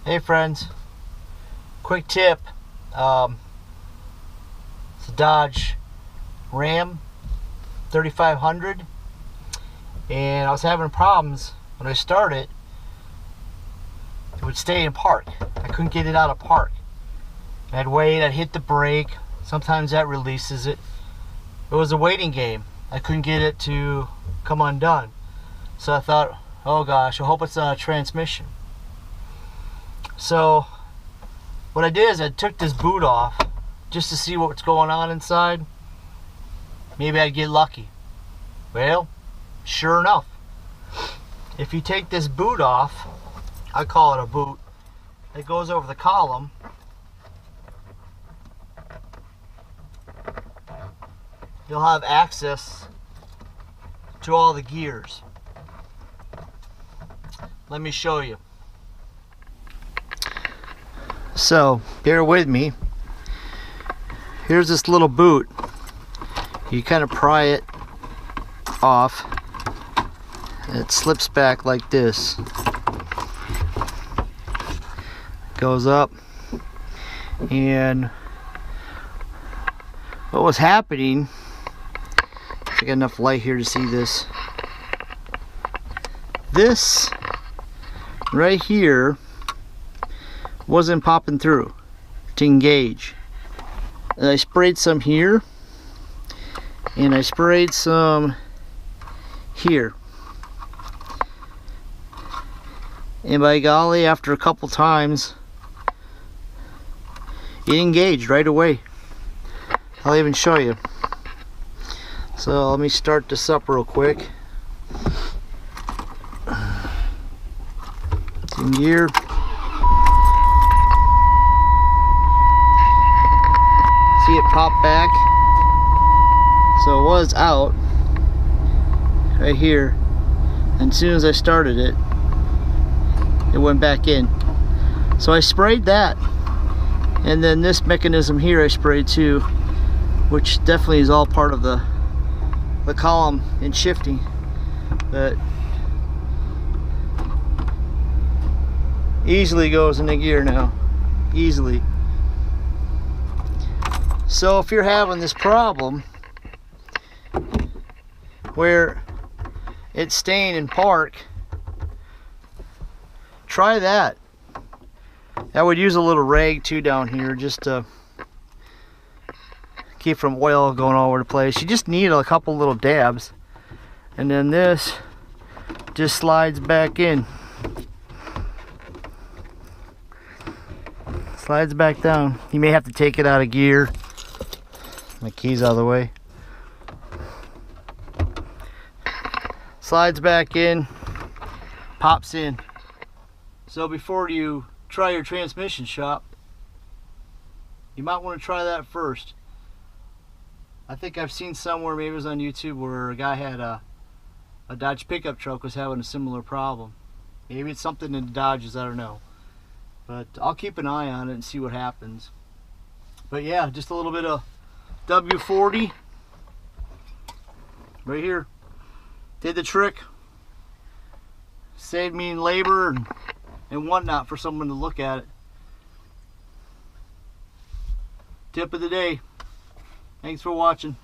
Hey friends, quick tip. It's a Dodge Ram 3500, and I was having problems when I started. It would stay in park. I couldn't get it out of park. I'd wait, I'd hit the brake. Sometimes that releases it. It was a waiting game. I couldn't get it to come undone. So I thought, oh gosh, I hope it's a transmission. So what I did is I took this boot off just to see what's going on inside. Maybe I'd get lucky. Well, sure enough, if you take this boot off, I call it a boot, it goes over the column. You'll have access to all the gears. Let me show you. So, bear with me. Here's this little boot. You kind of pry it off. It slips back like this. Goes up. And what was happening, if I got enough light here to see this. This right here wasn't popping through to engage. And I sprayed some here, and I sprayed some here. And by golly, after a couple times, it engaged right away. I'll even show you. So let me start this up real quick. It's in gear. See it pop back. So it was out right here, and as soon as I started it, it went back in. So I sprayed that, and then this mechanism here I sprayed too, which definitely is all part of the column and shifting. But easily goes into gear now, easily. So if you're having this problem where it's staying in park, try that. I would use a little rag too down here just to keep from oil going all over the place. You just need a couple little dabs, and then this just slides back in. Slides back down. You may have to take it out of gear. My keys out of the way. Slides back in, pops in. So before you try your transmission shop, you might want to try that first. I think I've seen somewhere, maybe it was on YouTube, where a guy had a Dodge pickup truck was having a similar problem. Maybe it's something in the Dodges, I don't know. But I'll keep an eye on it and see what happens. But yeah, just a little bit of W40 right here. Did the trick. Saved me in labor and whatnot for someone to look at it. Tip of the day. Thanks for watching.